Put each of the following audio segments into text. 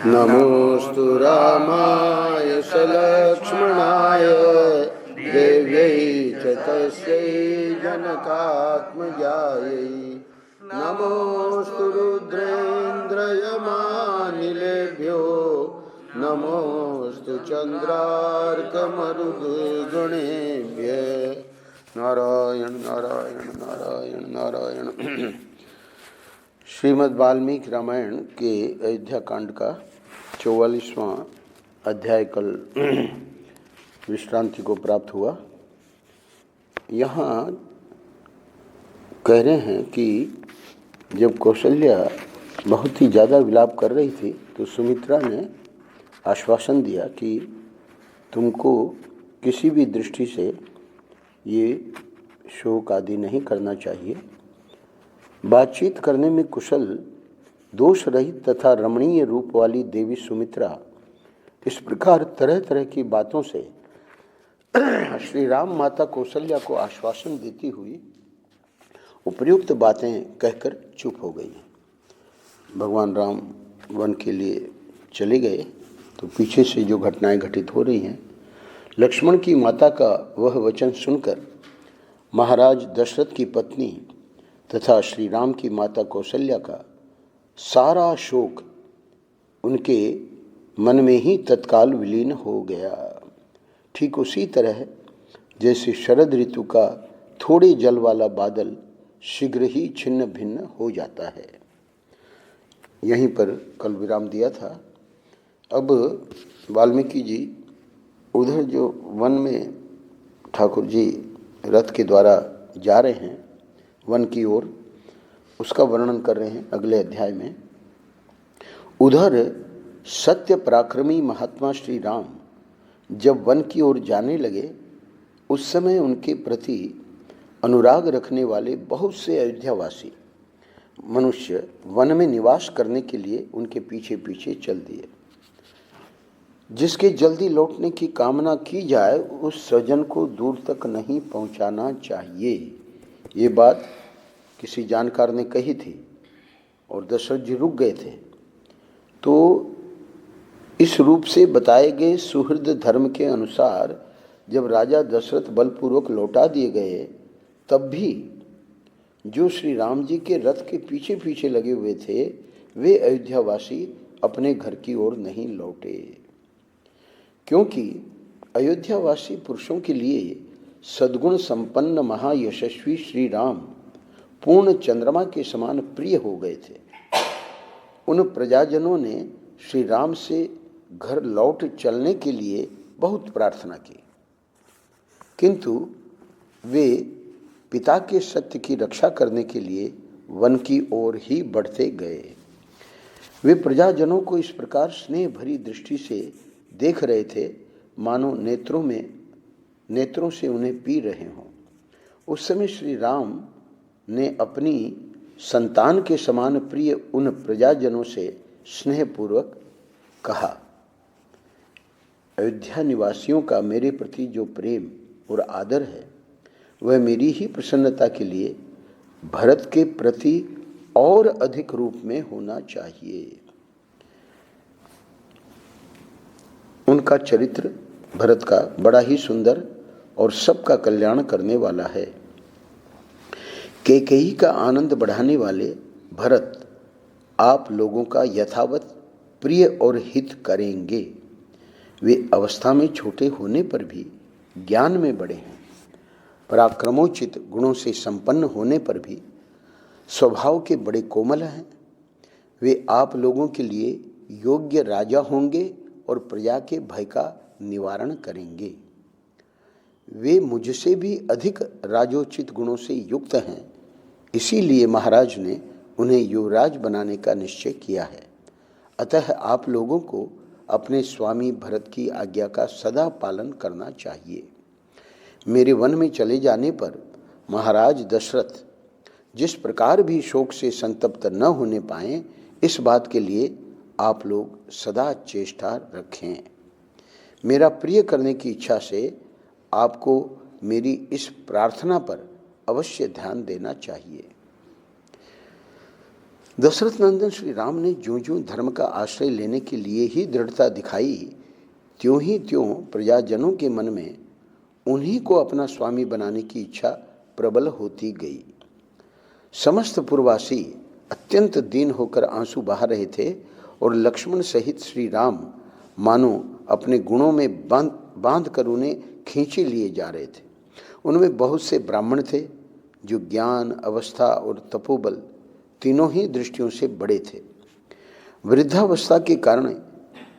नमोस्तु रामाय सलक्ष्मणाय देव्यै च तस्यै जनकात्मजायै। नमोस्तु रुद्रेन्द्रयमानिलेभ्यो नमोस्तु चन्द्रार्कमरुद्गणेभ्यः। नारायण नारायण नारायण नारायण। श्रीमद् वाल्मीकि रामायण के अयोध्या कांड का 44वां अध्याय कल विश्रांति को प्राप्त हुआ। यहाँ कह रहे हैं कि जब कौशल्या बहुत ही ज़्यादा विलाप कर रही थी तो सुमित्रा ने आश्वासन दिया कि तुमको किसी भी दृष्टि से ये शोक आदि नहीं करना चाहिए। बातचीत करने में कुशल, दोष रहित तथा रमणीय रूप वाली देवी सुमित्रा इस प्रकार तरह तरह की बातों से श्री राम माता कौशल्या को आश्वासन देती हुई उपयुक्त बातें कहकर चुप हो गई। भगवान राम वन के लिए चले गए तो पीछे से जो घटनाएं घटित हो रही हैं, लक्ष्मण की माता का वह वचन सुनकर महाराज दशरथ की पत्नी तथा श्री राम की माता कौशल्या का सारा शोक उनके मन में ही तत्काल विलीन हो गया। ठीक उसी तरह जैसे शरद ऋतु का थोड़े जल वाला बादल शीघ्र ही छिन्न भिन्न हो जाता है। यहीं पर कल विराम दिया था। अब वाल्मीकि जी उधर जो वन में ठाकुर जी रथ के द्वारा जा रहे हैं वन की ओर, उसका वर्णन कर रहे हैं अगले अध्याय में। उधर सत्य पराक्रमी महात्मा श्री राम जब वन की ओर जाने लगे, उस समय उनके प्रति अनुराग रखने वाले बहुत से अयोध्यावासी मनुष्य वन में निवास करने के लिए उनके पीछे पीछे चल दिए। जिसके जल्दी लौटने की कामना की जाए उस सज्जन को दूर तक नहीं पहुंचाना चाहिए। ये बात किसी जानकार ने कही थी और दशरथ जी रुक गए थे। तो इस रूप से बताए गए सुहृद धर्म के अनुसार जब राजा दशरथ बलपूर्वक लौटा दिए गए, तब भी जो श्री राम जी के रथ के पीछे पीछे लगे हुए थे वे अयोध्यावासी अपने घर की ओर नहीं लौटे, क्योंकि अयोध्यावासी पुरुषों के लिए सद्गुण संपन्न महायशस्वी श्री राम पूर्ण चंद्रमा के समान प्रिय हो गए थे। उन प्रजाजनों ने श्री राम से घर लौट चलने के लिए बहुत प्रार्थना की, किंतु वे पिता के सत्य की रक्षा करने के लिए वन की ओर ही बढ़ते गए। वे प्रजाजनों को इस प्रकार स्नेह भरी दृष्टि से देख रहे थे मानो नेत्रों से उन्हें पी रहे हों। उस समय श्री राम ने अपनी संतान के समान प्रिय उन प्रजाजनों से स्नेहपूर्वक कहा, अयोध्या निवासियों का मेरे प्रति जो प्रेम और आदर है वह मेरी ही प्रसन्नता के लिए भरत के प्रति और अधिक रूप में होना चाहिए। उनका चरित्र भरत का बड़ा ही सुंदर और सबका कल्याण करने वाला है। कैकेयी का आनंद बढ़ाने वाले भरत आप लोगों का यथावत प्रिय और हित करेंगे। वे अवस्था में छोटे होने पर भी ज्ञान में बड़े हैं, पराक्रमोचित गुणों से संपन्न होने पर भी स्वभाव के बड़े कोमल हैं। वे आप लोगों के लिए योग्य राजा होंगे और प्रजा के भय का निवारण करेंगे। वे मुझसे भी अधिक राजोचित गुणों से युक्त हैं, इसीलिए महाराज ने उन्हें युवराज बनाने का निश्चय किया है। अतः आप लोगों को अपने स्वामी भरत की आज्ञा का सदा पालन करना चाहिए। मेरे वन में चले जाने पर महाराज दशरथ जिस प्रकार भी शोक से संतप्त न होने पाएं, इस बात के लिए आप लोग सदा चेष्टा रखें। मेरा प्रिय करने की इच्छा से आपको मेरी इस प्रार्थना पर अवश्य ध्यान देना चाहिए। दशरथ नंदन श्री राम ने ज्यों ज्यों धर्म का आश्रय लेने के लिए ही दृढ़ता दिखाई, त्यों ही त्यों प्रजाजनों के मन में उन्हीं को अपना स्वामी बनाने की इच्छा प्रबल होती गई। समस्त पुरवासी अत्यंत दीन होकर आंसू बहा रहे थे और लक्ष्मण सहित श्री राम मानो अपने गुणों में बांध कर उन्हें खींचे लिए जा रहे थे। उनमें बहुत से ब्राह्मण थे जो ज्ञान, अवस्था और तपोबल तीनों ही दृष्टियों से बड़े थे। वृद्धावस्था के कारण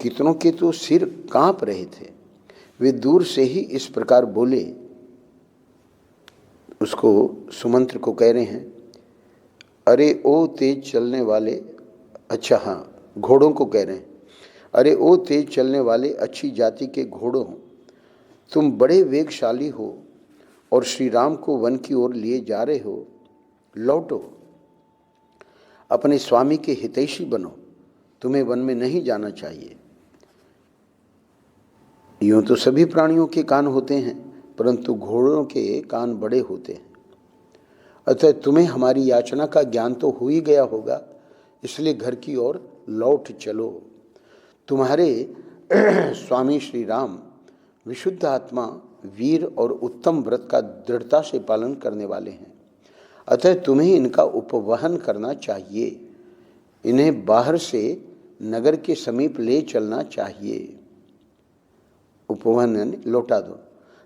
कितनों के तो सिर कांप रहे थे। वे दूर से ही इस प्रकार बोले, उसको सुमंत्र को कह रहे हैं, अरे ओ तेज चलने वाले, अच्छा हाँ, घोड़ों को कह रहे हैं, अरे ओ तेज चलने वाले अच्छी जाति के घोड़ों, तुम बड़े वेगशाली हो और श्री राम को वन की ओर लिए जा रहे हो। लौटो, अपने स्वामी के हितैषी बनो, तुम्हें वन में नहीं जाना चाहिए। यूं तो सभी प्राणियों के कान होते हैं, परंतु घोड़ों के कान बड़े होते हैं। अतः तुम्हें हमारी याचना का ज्ञान तो हो ही गया होगा, इसलिए घर की ओर लौट चलो। तुम्हारे स्वामी श्री राम विशुद्ध आत्मा, वीर और उत्तम व्रत का दृढ़ता से पालन करने वाले हैं, अतः तुम्हें इनका उपवहन करना चाहिए। इन्हें बाहर से नगर के समीप ले चलना चाहिए। उपवहन यानी लौटा दो।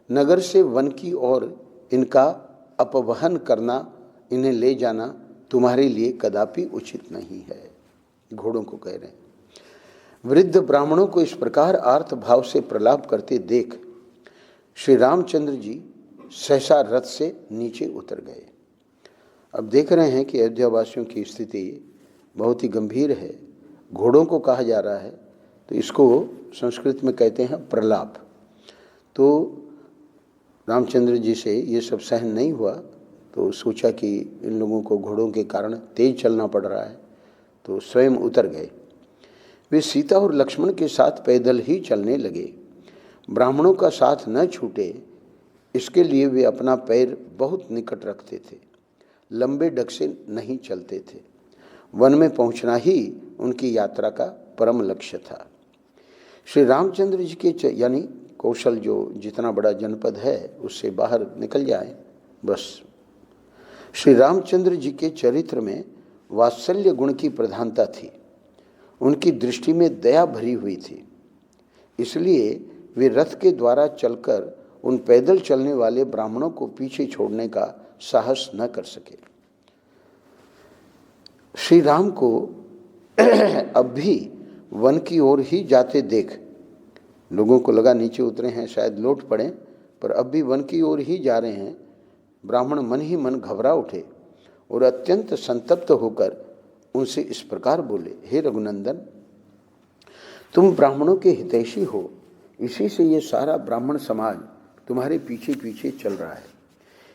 नगर से वन की ओर इनका अपवहन करना, इन्हें ले जाना तुम्हारे लिए कदापि उचित नहीं है। घोड़ों को कह रहे हैं। वृद्ध ब्राह्मणों को इस प्रकार आर्त भाव से प्रलाप करते देख श्री रामचंद्र जी सहसा रथ से नीचे उतर गए। अब देख रहे हैं कि अयोध्या वासियों की स्थिति बहुत ही गंभीर है। घोड़ों को कहा जा रहा है, तो इसको संस्कृत में कहते हैं प्रलाप। तो रामचंद्र जी से ये सब सहन नहीं हुआ, तो सोचा कि इन लोगों को घोड़ों के कारण तेज चलना पड़ रहा है, तो स्वयं उतर गए। वे सीता और लक्ष्मण के साथ पैदल ही चलने लगे। ब्राह्मणों का साथ न छूटे, इसके लिए वे अपना पैर बहुत निकट रखते थे, लंबे डग से नहीं चलते थे। वन में पहुंचना ही उनकी यात्रा का परम लक्ष्य था। श्री रामचंद्र जी के यानी कौशल, जो जितना बड़ा जनपद है उससे बाहर निकल जाए बस। श्री रामचंद्र जी के चरित्र में वात्सल्य गुण की प्रधानता थी। उनकी दृष्टि में दया भरी हुई थी, इसलिए वे रथ के द्वारा चलकर उन पैदल चलने वाले ब्राह्मणों को पीछे छोड़ने का साहस न कर सके। श्री राम को अब भी वन की ओर ही जाते देख लोगों को लगा नीचे उतरे हैं, शायद लौट पड़े, पर अब भी वन की ओर ही जा रहे हैं। ब्राह्मण मन ही मन घबरा उठे और अत्यंत संतप्त होकर उनसे इस प्रकार बोले, हे रघुनंदन, तुम ब्राह्मणों के हितैषी हो, इसी से ये सारा ब्राह्मण समाज तुम्हारे पीछे पीछे चल रहा है।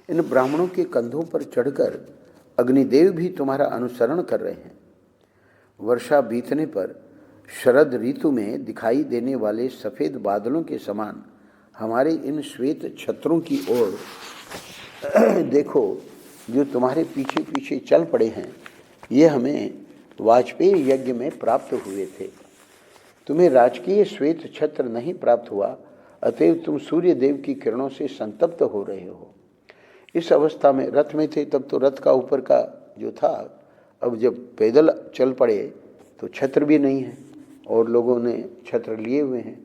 इन ब्राह्मणों के कंधों पर चढ़कर अग्निदेव भी तुम्हारा अनुसरण कर रहे हैं। वर्षा बीतने पर शरद ऋतु में दिखाई देने वाले सफ़ेद बादलों के समान हमारे इन श्वेत छत्रों की ओर देखो, जो तुम्हारे पीछे पीछे चल पड़े हैं। ये हमें वाजपेयी यज्ञ में प्राप्त हुए थे। तुम्हें राजकीय श्वेत छत्र नहीं प्राप्त हुआ, अतएव तुम सूर्य देव की किरणों से संतप्त हो रहे हो। इस अवस्था में रथ में थे तब तो रथ का ऊपर का जो था, अब जब पैदल चल पड़े तो छत्र भी नहीं है और लोगों ने छत्र लिए हुए हैं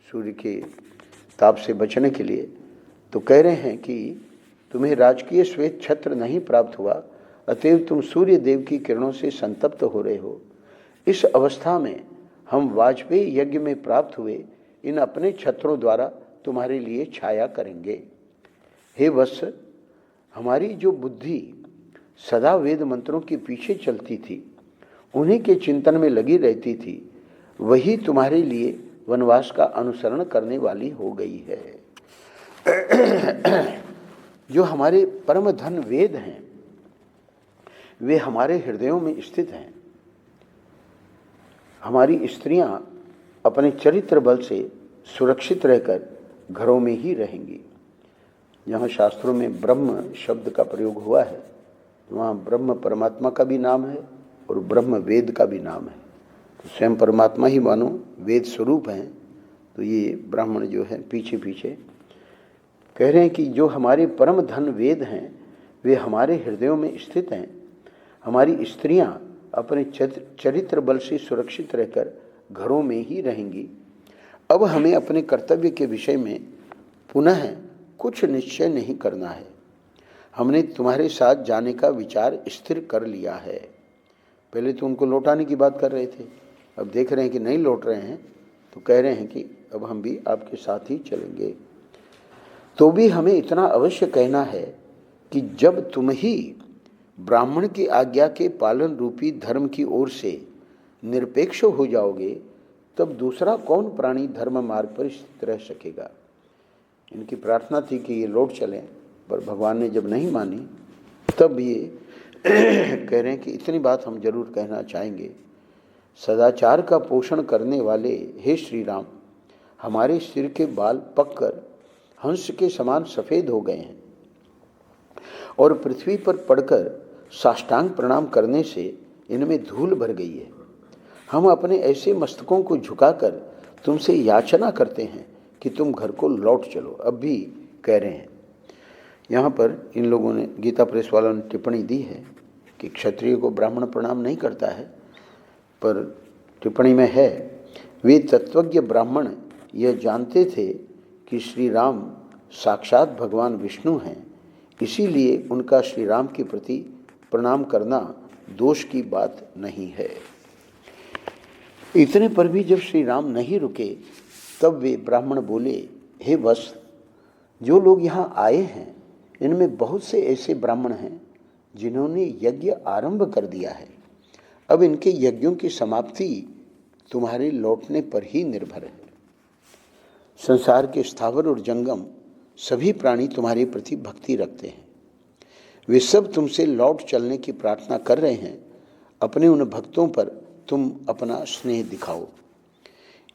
सूर्य के ताप से बचने के लिए। तो कह रहे हैं कि तुम्हें राजकीय श्वेत छत्र नहीं प्राप्त हुआ, अतएव तुम सूर्य देव की किरणों से संतप्त हो रहे हो। इस अवस्था में हम वाजपेयी यज्ञ में प्राप्त हुए इन अपने छत्रों द्वारा तुम्हारे लिए छाया करेंगे। हे वत्स, हमारी जो बुद्धि सदा वेद मंत्रों के पीछे चलती थी, उन्हीं के चिंतन में लगी रहती थी, वही तुम्हारे लिए वनवास का अनुसरण करने वाली हो गई है। जो हमारे परम धन वेद हैं, वे हमारे हृदयों में स्थित हैं। हमारी स्त्रियां अपने चरित्र बल से सुरक्षित रहकर घरों में ही रहेंगी। जहाँ शास्त्रों में ब्रह्म शब्द का प्रयोग हुआ है, वहाँ ब्रह्म परमात्मा का भी नाम है और ब्रह्म वेद का भी नाम है। तो स्वयं परमात्मा ही मानो वेद स्वरूप हैं। तो ये ब्राह्मण जो है पीछे पीछे कह रहे हैं कि जो हमारे परम धन वेद हैं वे हमारे हृदयों में स्थित हैं। हमारी स्त्रियां अपने चरित्र बल से सुरक्षित रहकर घरों में ही रहेंगी। अब हमें अपने कर्तव्य के विषय में पुनः कुछ निश्चय नहीं करना है। हमने तुम्हारे साथ जाने का विचार स्थिर कर लिया है। पहले तो उनको लौटाने की बात कर रहे थे, अब देख रहे हैं कि नहीं लौट रहे हैं तो कह रहे हैं कि अब हम भी आपके साथ ही चलेंगे। तो भी हमें इतना अवश्य कहना है कि जब तुम ही ब्राह्मण की आज्ञा के पालन रूपी धर्म की ओर से निरपेक्ष हो जाओगे तब दूसरा कौन प्राणी धर्म मार्ग पर स्थित रह सकेगा। इनकी प्रार्थना थी कि ये लौट चलें, पर भगवान ने जब नहीं मानी तब ये कह रहे हैं कि इतनी बात हम जरूर कहना चाहेंगे। सदाचार का पोषण करने वाले हे श्री राम, हमारे सिर के बाल पककर हंस के समान सफ़ेद हो गए हैं और पृथ्वी पर पड़कर साष्टांग प्रणाम करने से इनमें धूल भर गई है। हम अपने ऐसे मस्तकों को झुकाकर तुमसे याचना करते हैं कि तुम घर को लौट चलो। अब भी कह रहे हैं। यहाँ पर इन लोगों ने, गीता प्रेस वालों ने टिप्पणी दी है कि क्षत्रिय को ब्राह्मण प्रणाम नहीं करता है, पर टिप्पणी में है वे तत्वज्ञ ब्राह्मण यह जानते थे कि श्री राम साक्षात भगवान विष्णु हैं, इसीलिए उनका श्री राम के प्रति प्रणाम करना दोष की बात नहीं है। इतने पर भी जब श्री राम नहीं रुके तब वे ब्राह्मण बोले, हे वत्स, जो लोग यहाँ आए हैं इनमें बहुत से ऐसे ब्राह्मण हैं जिन्होंने यज्ञ आरंभ कर दिया है। अब इनके यज्ञों की समाप्ति तुम्हारे लौटने पर ही निर्भर है। संसार के स्थावर और जंगम सभी प्राणी तुम्हारे प्रति भक्ति रखते हैं। वे सब तुमसे लौट चलने की प्रार्थना कर रहे हैं। अपने उन भक्तों पर तुम अपना स्नेह दिखाओ।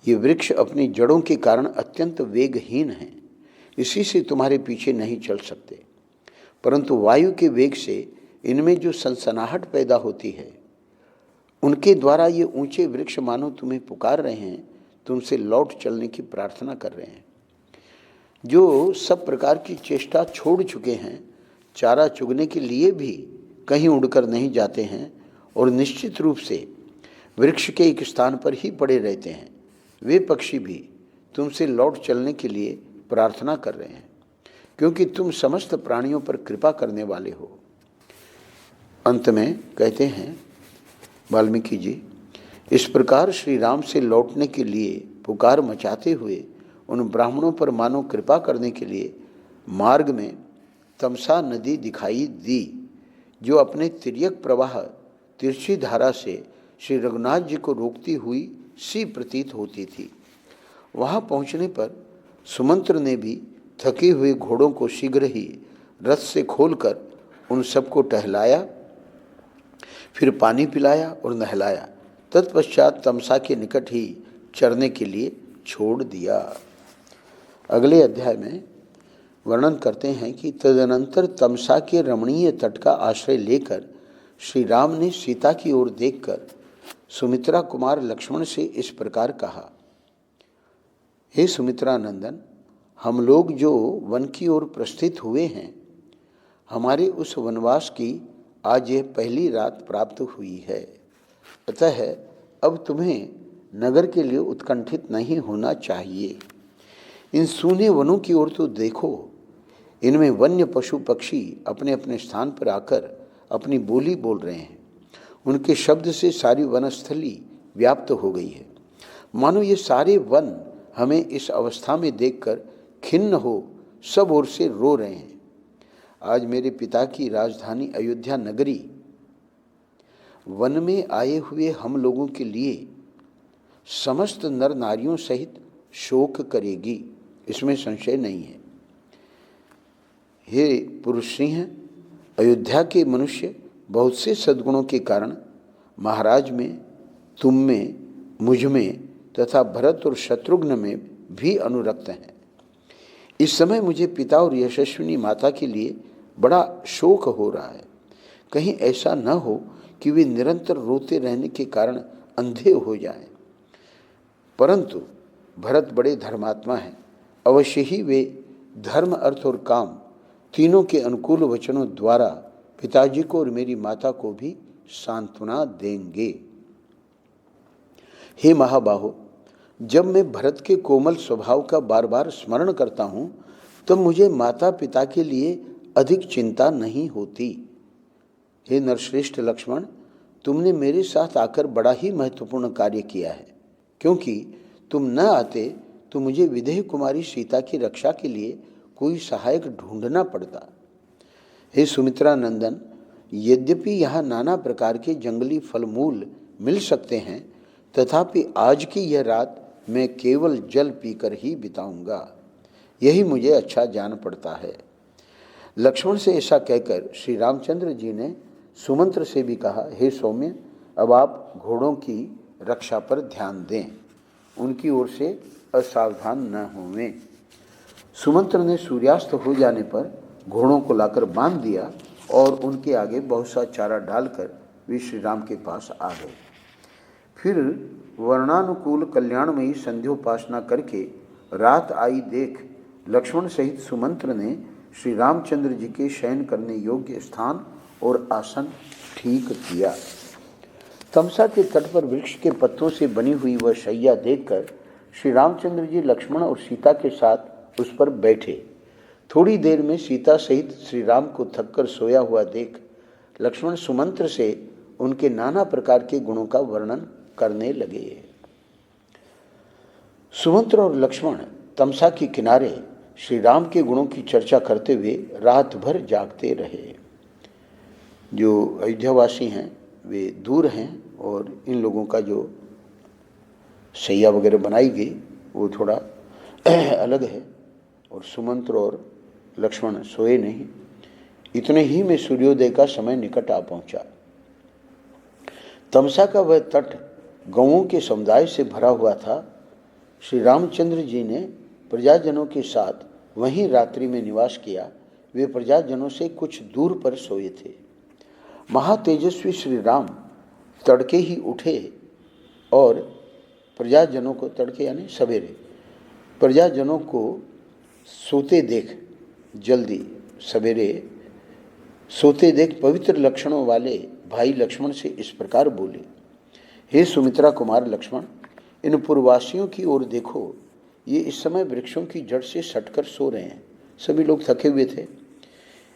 ये वृक्ष अपनी जड़ों के कारण अत्यंत वेगहीन हैं, इसी से तुम्हारे पीछे नहीं चल सकते, परंतु वायु के वेग से इनमें जो सनसनाहट पैदा होती है उनके द्वारा ये ऊंचे वृक्ष मानो तुम्हें पुकार रहे हैं, तुमसे लौट चलने की प्रार्थना कर रहे हैं। जो सब प्रकार की चेष्टा छोड़ चुके हैं, चारा चुगने के लिए भी कहीं उड़कर नहीं जाते हैं और निश्चित रूप से वृक्ष के एक स्थान पर ही पड़े रहते हैं, वे पक्षी भी तुमसे लौट चलने के लिए प्रार्थना कर रहे हैं, क्योंकि तुम समस्त प्राणियों पर कृपा करने वाले हो। अंत में कहते हैं वाल्मीकि जी, इस प्रकार श्री राम से लौटने के लिए पुकार मचाते हुए उन ब्राह्मणों पर मानो कृपा करने के लिए मार्ग में तमसा नदी दिखाई दी, जो अपने तिर्यक प्रवाह तिरछी धारा से श्री रघुनाथ जी को रोकती हुई सी प्रतीत होती थी। वहाँ पहुँचने पर सुमंत्र ने भी थके हुए घोड़ों को शीघ्र ही रथ से खोलकर उन सबको टहलाया, फिर पानी पिलाया और नहलाया। तत्पश्चात तमसा के निकट ही चरने के लिए छोड़ दिया। अगले अध्याय में वर्णन करते हैं कि तदनंतर तमसा के रमणीय तट का आश्रय लेकर श्री राम ने सीता की ओर देखकर सुमित्रा कुमार लक्ष्मण से इस प्रकार कहा, हे सुमित्रा नंदन, हम लोग जो वन की ओर प्रस्थित हुए हैं, हमारे उस वनवास की आज यह पहली रात प्राप्त हुई है। अतः अब तुम्हें नगर के लिए उत्कंठित नहीं होना चाहिए। इन सूने वनों की ओर तो देखो, इनमें वन्य पशु पक्षी अपने अपने स्थान पर आकर अपनी बोली बोल रहे हैं। उनके शब्द से सारी वनस्थली व्याप्त हो गई है, मानो ये सारे वन हमें इस अवस्था में देखकर खिन्न हो सब ओर से रो रहे हैं। आज मेरे पिता की राजधानी अयोध्या नगरी वन में आए हुए हम लोगों के लिए समस्त नर नारियों सहित शोक करेगी, इसमें संशय नहीं है। हे पुरुष सिंह, अयोध्या के मनुष्य बहुत से सद्गुणों के कारण महाराज में, तुम में, मुझ में तथा भरत और शत्रुघ्न में भी अनुरक्त हैं। इस समय मुझे पिता और यशस्विनी माता के लिए बड़ा शोक हो रहा है। कहीं ऐसा न हो कि वे निरंतर रोते रहने के कारण अंधे हो जाएं। परंतु भरत बड़े धर्मात्मा हैं, अवश्य ही वे धर्म, अर्थ और काम तीनों के अनुकूल वचनों द्वारा पिताजी को और मेरी माता को भी सांत्वना देंगे। हे महाबाहो, जब मैं भरत के कोमल स्वभाव का बार बार स्मरण करता हूँ तब मुझे माता पिता के लिए अधिक चिंता नहीं होती। हे नरश्रेष्ठ लक्ष्मण, तुमने मेरे साथ आकर बड़ा ही महत्वपूर्ण कार्य किया है, क्योंकि तुम न आते तो मुझे विदेह कुमारी सीता की रक्षा के लिए कोई सहायक ढूंढना पड़ता। हे सुमित्रा नंदन, यद्यपि यहाँ नाना प्रकार के जंगली फल मूल मिल सकते हैं, तथापि आज की यह रात मैं केवल जल पीकर ही बिताऊंगा, यही मुझे अच्छा जान पड़ता है। लक्ष्मण से ऐसा कहकर श्री रामचंद्र जी ने सुमंत्र से भी कहा, हे सौम्य, अब आप घोड़ों की रक्षा पर ध्यान दें, उनकी ओर से असावधान न होवें। सुमंत्र ने सूर्यास्त हो जाने पर घोड़ों को लाकर बांध दिया और उनके आगे बहुत सा चारा डालकर वे श्री राम के पास आ गए। फिर वर्णानुकूल कल्याणमयी संध्योपासना करके रात आई देख लक्ष्मण सहित सुमंत्र ने श्री रामचंद्र जी के शयन करने योग्य स्थान और आसन ठीक किया। तमसा के तट पर वृक्ष के पत्तों से बनी हुई वह शैया देखकर श्री रामचंद्र जी लक्ष्मण और सीता के साथ उस पर बैठे। थोड़ी देर में सीता सहित श्री राम को थककर सोया हुआ देख लक्ष्मण सुमंत्र से उनके नाना प्रकार के गुणों का वर्णन करने लगे। सुमंत्र और लक्ष्मण तमसा के किनारे श्री राम के गुणों की चर्चा करते हुए रात भर जागते रहे। जो अयोध्यावासी हैं वे दूर हैं और इन लोगों का जो शैया वगैरह बनाई गई वो थोड़ा अलग है, और सुमंत्र और लक्ष्मण सोए नहीं। इतने ही में सूर्योदय का समय निकट आ पहुंचा। तमसा का वह तट गौओं के समुदाय से भरा हुआ था। श्री रामचंद्र जी ने प्रजाजनों के साथ वहीं रात्रि में निवास किया। वे प्रजाजनों से कुछ दूर पर सोए थे। महातेजस्वी श्री राम तड़के ही उठे और प्रजाजनों को, तड़के यानी सवेरे, प्रजाजनों को सोते देख, जल्दी सवेरे सोते देख पवित्र लक्षणों वाले भाई लक्ष्मण से इस प्रकार बोले, हे सुमित्रा कुमार लक्ष्मण, इन पूर्ववासियों की ओर देखो, ये इस समय वृक्षों की जड़ से सटकर सो रहे हैं। सभी लोग थके हुए थे।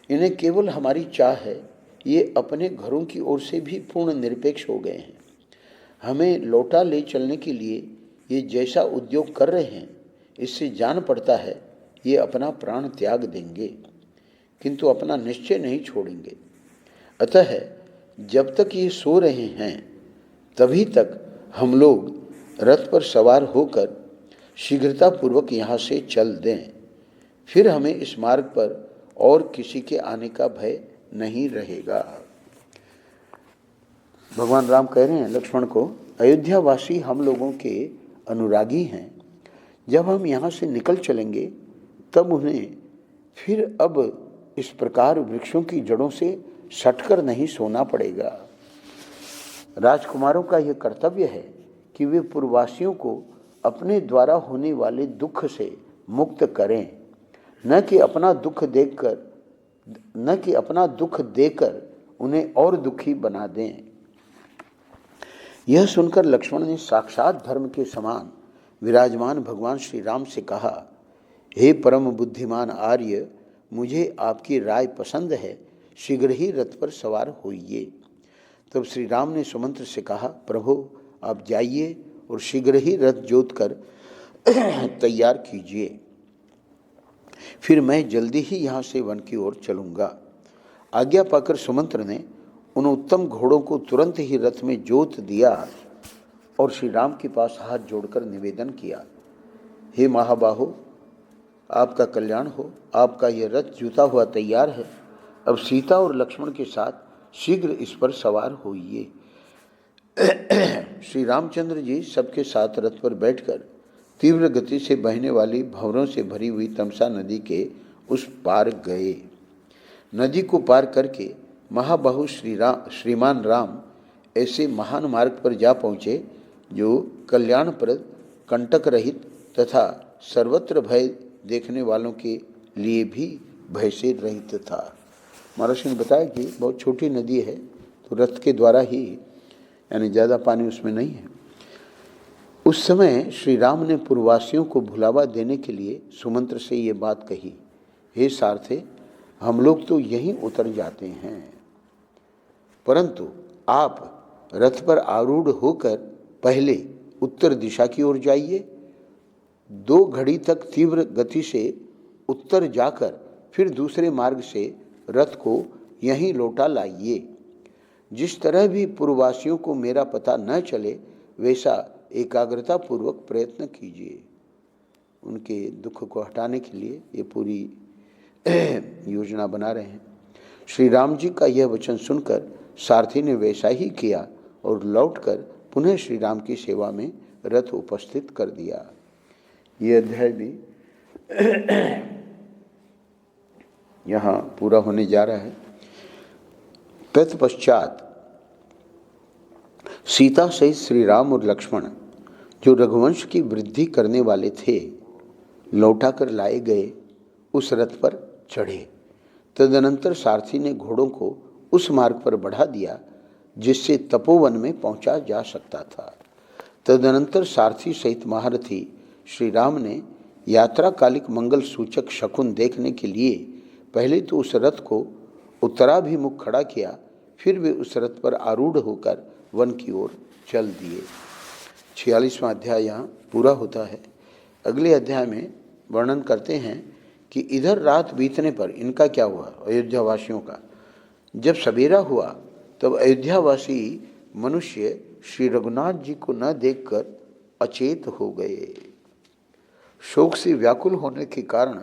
इन्हें केवल हमारी चाह है। ये अपने घरों की ओर से भी पूर्ण निरपेक्ष हो गए हैं। हमें लौटा ले चलने के लिए ये जैसा उद्योग कर रहे हैं, इससे जान पड़ता है ये अपना प्राण त्याग देंगे, किंतु अपना निश्चय नहीं छोड़ेंगे। अतः जब तक ये सो रहे हैं तभी तक हम लोग रथ पर सवार होकर शीघ्रतापूर्वक यहाँ से चल दें। फिर हमें इस मार्ग पर और किसी के आने का भय नहीं रहेगा। भगवान राम कह रहे हैं लक्ष्मण को, अयोध्यावासी हम लोगों के अनुरागी हैं। जब हम यहाँ से निकल चलेंगे तब उन्हें फिर अब इस प्रकार वृक्षों की जड़ों से सटकर नहीं सोना पड़ेगा। राजकुमारों का यह कर्तव्य है कि वे पूर्ववासियों को अपने द्वारा होने वाले दुख से मुक्त करें, न कि अपना दुख देकर उन्हें और दुखी बना दें। यह सुनकर लक्ष्मण ने साक्षात धर्म के समान विराजमान भगवान श्री राम से कहा, हे परम बुद्धिमान आर्य, मुझे आपकी राय पसंद है, शीघ्र ही रथ पर सवार होइए। तब श्री राम ने सुमंत्र से कहा, प्रभु आप जाइए और शीघ्र ही रथ जोत कर तैयार कीजिए, फिर मैं जल्दी ही यहाँ से वन की ओर चलूँगा। आज्ञा पाकर सुमंत्र ने उन उत्तम घोड़ों को तुरंत ही रथ में जोत दिया और श्री राम के पास हाथ जोड़कर निवेदन किया, हे महाबाहो, आपका कल्याण हो, आपका यह रथ जुता हुआ तैयार है। अब सीता और लक्ष्मण के साथ शीघ्र इस पर सवार होइए। श्री रामचंद्र जी सबके साथ रथ पर बैठकर तीव्र गति से बहने वाली भंवरों से भरी हुई तमसा नदी के उस पार गए। नदी को पार करके महाबाहु श्रीमान राम ऐसे महान मार्ग पर जा पहुँचे जो कल्याणप्रद, कंटक रहित तथा सर्वत्र भय देखने वालों के लिए भी भय से रहित था। महर्षि ने बताया कि बहुत छोटी नदी है, तो रथ के द्वारा ही, यानी ज़्यादा पानी उसमें नहीं है। उस समय श्री राम ने पूर्ववासियों को भुलावा देने के लिए सुमंत्र से ये बात कही, हे सारथे, हम लोग तो यहीं उतर जाते हैं, परंतु आप रथ पर आरूढ़ होकर पहले उत्तर दिशा की ओर जाइए। 2 घड़ी तक तीव्र गति से उत्तर जाकर फिर दूसरे मार्ग से रथ को यहीं लौटा लाइए। जिस तरह भी पूर्ववासियों को मेरा पता न चले वैसा एकाग्रता पूर्वक प्रयत्न कीजिए। उनके दुख को हटाने के लिए ये पूरी योजना बना रहे हैं। श्री राम जी का यह वचन सुनकर सारथी ने वैसा ही किया और लौटकर पुनः श्री राम की सेवा में रथ उपस्थित कर दिया। ये अध्याय भी यहाँ पूरा होने जा रहा है। तत्पश्चात सीता सहित श्री राम और लक्ष्मण, जो रघुवंश की वृद्धि करने वाले थे, लौटा कर लाए गए उस रथ पर चढ़े। तदनंतर सारथी ने घोड़ों को उस मार्ग पर बढ़ा दिया जिससे तपोवन में पहुंचा जा सकता था। तदनंतर सारथी सहित महारथी श्री राम ने यात्रा कालिक मंगल सूचक शकुन देखने के लिए पहले तो उस रथ को उत्तराभिमुख खड़ा किया, फिर वे उस रथ पर आरूढ़ होकर वन की ओर चल दिए। 46वां अध्याय यहाँ पूरा होता है। अगले अध्याय में वर्णन करते हैं कि इधर रात बीतने पर इनका क्या हुआ, अयोध्यावासियों का। जब सवेरा हुआ तब अयोध्यावासी मनुष्य श्री रघुनाथ जी को न देखकर अचेत हो गए। शोक से व्याकुल होने के कारण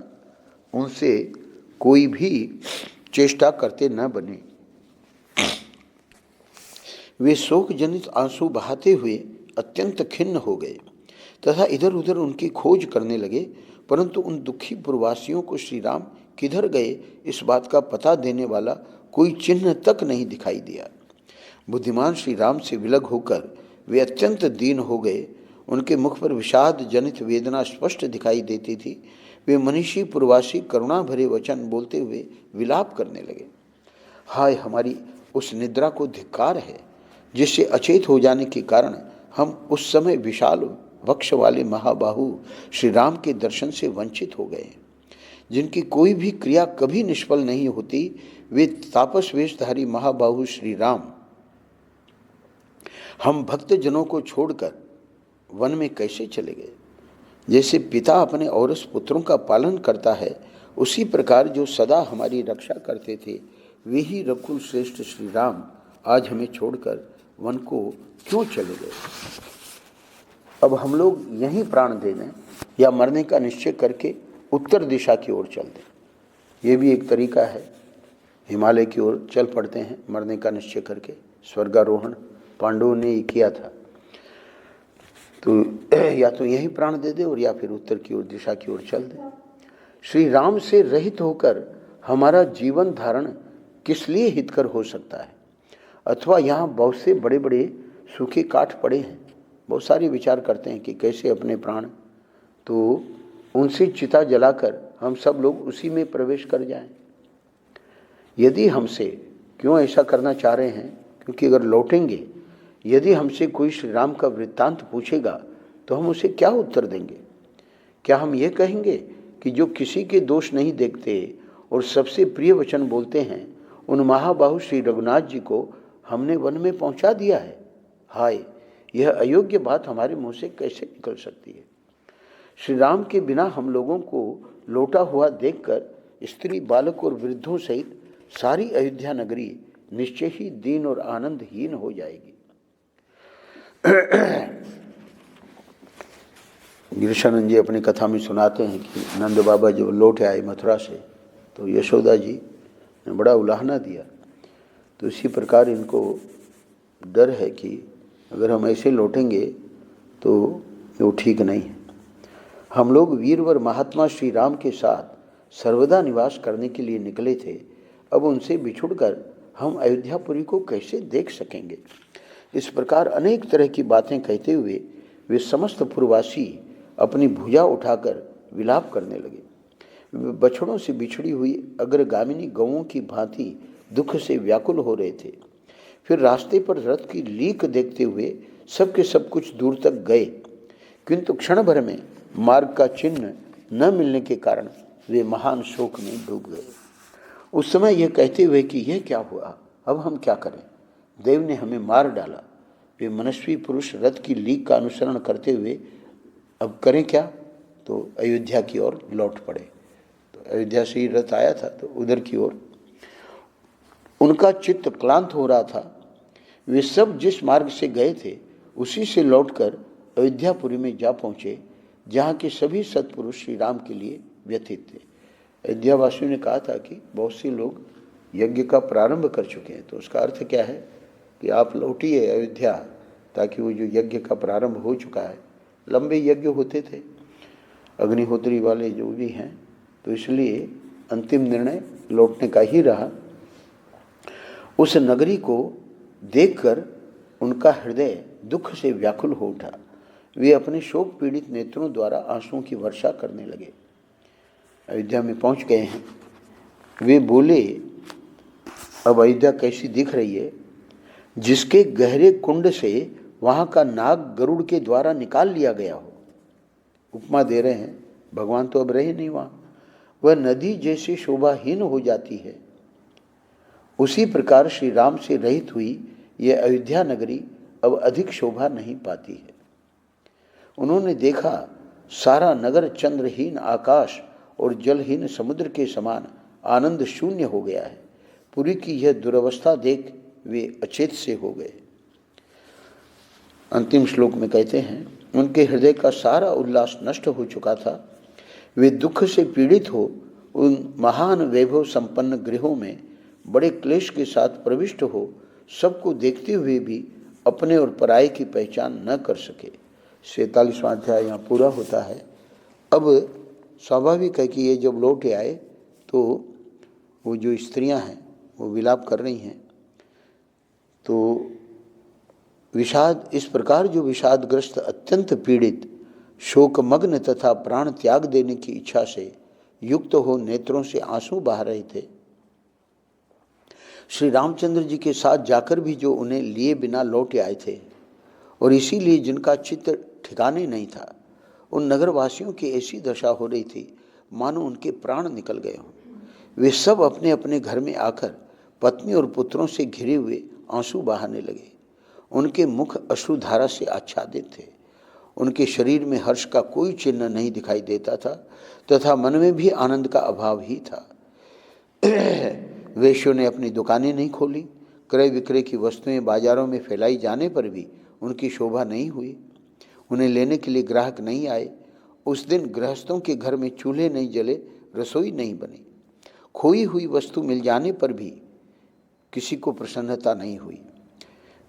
उनसे कोई भी चेष्टा करते न बने। वे शोक जनित आंसू बहाते हुए अत्यंत खिन्न हो गए तथा इधर उधर उनकी खोज करने लगे, परंतु उन दुखी प्रवासियों को श्री राम किधर गए इस बात का पता देने वाला कोई चिन्ह तक नहीं दिखाई दिया। बुद्धिमान श्री राम से विलग होकर वे अत्यंत दीन हो गए। उनके मुख पर विषाद जनित वेदना स्पष्ट दिखाई देती थी। वे मनीषी प्रवासी करुणा भरे वचन बोलते हुए विलाप करने लगे। हाय, हमारी उस निद्रा को धिक्कार है जिससे अचेत हो जाने के कारण हम उस समय विशाल वक्ष वाले महाबाहु श्री राम के दर्शन से वंचित हो गए, जिनकी कोई भी क्रिया कभी निष्फल नहीं होती। वे तापस वेशधारी महाबाहु श्री राम हम भक्त जनों को छोड़कर वन में कैसे चले गए। जैसे पिता अपने औरस पुत्रों का पालन करता है, उसी प्रकार जो सदा हमारी रक्षा करते थे, वे ही रघुकुल श्रेष्ठ श्री राम आज हमें छोड़कर वन को क्यों चले गए। अब हम लोग यहीं प्राण दे दें या मरने का निश्चय करके उत्तर दिशा की ओर चल दें। ये भी एक तरीका है। हिमालय की ओर चल पड़ते हैं मरने का निश्चय करके। स्वर्गारोहण पांडवों ने ही किया था। तो या तो यहीं प्राण दे दे और या फिर उत्तर की ओर दिशा की ओर चल दे। श्री राम से रहित होकर हमारा जीवन धारण किस लिए हितकर हो सकता है। अथवा यहाँ बहुत से बड़े बड़े सूखे काठ पड़े हैं, बहुत सारे विचार करते हैं कि कैसे अपने प्राण, तो उनसे चिता जलाकर हम सब लोग उसी में प्रवेश कर जाएं। यदि हमसे, क्यों ऐसा करना चाह रहे हैं, क्योंकि अगर लौटेंगे, यदि हमसे कोई श्री राम का वृत्तांत पूछेगा तो हम उसे क्या उत्तर देंगे। क्या हम ये कहेंगे कि जो किसी के दोष नहीं देखते और सबसे प्रिय वचन बोलते हैं, उन महाबाहु श्री रघुनाथ जी को हमने वन में पहुंचा दिया है। हाय, यह अयोग्य बात हमारे मुंह से कैसे निकल सकती है। श्री राम के बिना हम लोगों को लौटा हुआ देखकर स्त्री, बालक और वृद्धों सहित सारी अयोध्या नगरी निश्चय ही दीन और आनंदहीन हो जाएगी। गिरिशानंद जी अपनी कथा में सुनाते हैं कि नंद बाबा जब लौट आए मथुरा से तो यशोदा जी ने बड़ा उलाहना दिया। तो इसी प्रकार इनको डर है कि अगर हम ऐसे लौटेंगे तो वो ठीक नहीं है। हम लोग वीरवर महात्मा श्री राम के साथ सर्वदा निवास करने के लिए निकले थे। अब उनसे बिछुड़कर हम अयोध्यापुरी को कैसे देख सकेंगे। इस प्रकार अनेक तरह की बातें कहते हुए वे समस्त पुरवासी अपनी भुजा उठाकर विलाप करने लगे। वे बछड़ों से बिछड़ी हुई अग्रगामिनी गौओं की भांति दुख से व्याकुल हो रहे थे। फिर रास्ते पर रथ की लीक देखते हुए सब के सब कुछ दूर तक गए, किंतु क्षण भर में मार्ग का चिन्ह न मिलने के कारण वे महान शोक में डूब गए। उस समय यह कहते हुए कि यह क्या हुआ, अब हम क्या करें, देव ने हमें मार डाला। वे मनस्वी पुरुष रथ की लीक का अनुसरण करते हुए अब करें क्या, तो अयोध्या की ओर लौट पड़े। तो अयोध्या से ही रथ आया था तो उधर की ओर उनका चित्त क्लांत हो रहा था। वे सब जिस मार्ग से गए थे उसी से लौटकर अयोध्यापुरी में जा पहुँचे, जहाँ के सभी सत्पुरुष श्री राम के लिए व्यथित थे। अयोध्यावासियों ने कहा था कि बहुत से लोग यज्ञ का प्रारंभ कर चुके हैं, तो उसका अर्थ क्या है कि आप लौटिए अयोध्या, ताकि वो जो यज्ञ का प्रारंभ हो चुका है, लंबे यज्ञ होते थे अग्निहोत्री वाले जो भी हैं, तो इसलिए अंतिम निर्णय लौटने का ही रहा। उस नगरी को देखकर उनका हृदय दुख से व्याकुल हो उठा। वे अपने शोक पीड़ित नेत्रों द्वारा आंसुओं की वर्षा करने लगे। अयोध्या में पहुंच गए हैं, वे बोले, अब अयोध्या कैसी दिख रही है, जिसके गहरे कुंड से वहाँ का नाग गरुड़ के द्वारा निकाल लिया गया हो। उपमा दे रहे हैं, भगवान तो अब रहे नहीं वहाँ, वह नदी जैसी शोभाहीन हो जाती है, उसी प्रकार श्री राम से रहित हुई यह अयोध्या नगरी अब अधिक शोभा नहीं पाती है। उन्होंने देखा सारा नगर चंद्रहीन आकाश और जलहीन समुद्र के समान आनंद शून्य हो गया है। पुरी की यह दुर्अवस्था देख वे अचेत से हो गए। अंतिम श्लोक में कहते हैं, उनके हृदय का सारा उल्लास नष्ट हो चुका था। वे दुख से पीड़ित हो उन महान वैभव संपन्न गृहों में बड़े क्लेश के साथ प्रविष्ट हो सबको देखते हुए भी अपने और पराये की पहचान न कर सके। 47वां अध्याय यहाँ पूरा होता है। अब स्वाभाविक है कि ये जब लौट आए तो वो जो स्त्रियां हैं वो विलाप कर रही हैं। तो विषाद, इस प्रकार जो विषादग्रस्त अत्यंत पीड़ित शोकमग्न तथा प्राण त्याग देने की इच्छा से युक्त हो नेत्रों से आंसू बहा रहे थे, श्री रामचंद्र जी के साथ जाकर भी जो उन्हें लिए बिना लौट आए थे और इसीलिए जिनका चित्त ठिकाने नहीं था, उन नगरवासियों की ऐसी दशा हो रही थी मानो उनके प्राण निकल गए हों। वे सब अपने अपने घर में आकर पत्नी और पुत्रों से घिरे हुए आंसू बहाने लगे। उनके मुख अश्रुधारा से आच्छादित थे। उनके शरीर में हर्ष का कोई चिन्ह नहीं दिखाई देता था तथा मन में भी आनंद का अभाव ही था। वेश्यों ने अपनी दुकानें नहीं खोली। क्रय विक्रय की वस्तुएं बाजारों में फैलाई जाने पर भी उनकी शोभा नहीं हुई। उन्हें लेने के लिए ग्राहक नहीं आए। उस दिन गृहस्थों के घर में चूल्हे नहीं जले, रसोई नहीं बनी। खोई हुई वस्तु मिल जाने पर भी किसी को प्रसन्नता नहीं हुई।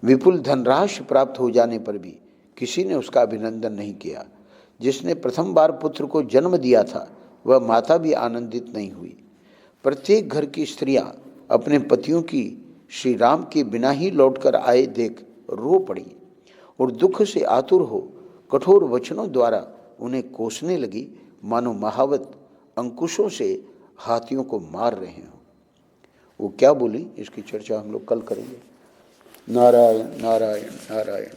विपुल धनराशि प्राप्त हो जाने पर भी किसी ने उसका अभिनंदन नहीं किया। जिसने प्रथम बार पुत्र को जन्म दिया था वह माता भी आनंदित नहीं हुई। प्रत्येक घर की स्त्रियां अपने पतियों की श्री राम के बिना ही लौटकर आए देख रो पड़ी और दुख से आतुर हो कठोर वचनों द्वारा उन्हें कोसने लगी, मानो महावत अंकुशों से हाथियों को मार रहे हों। वो क्या बोली, इसकी चर्चा हम लोग कल करेंगे। नारायण नारायण नारायण।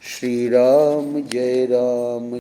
श्री राम जय राम।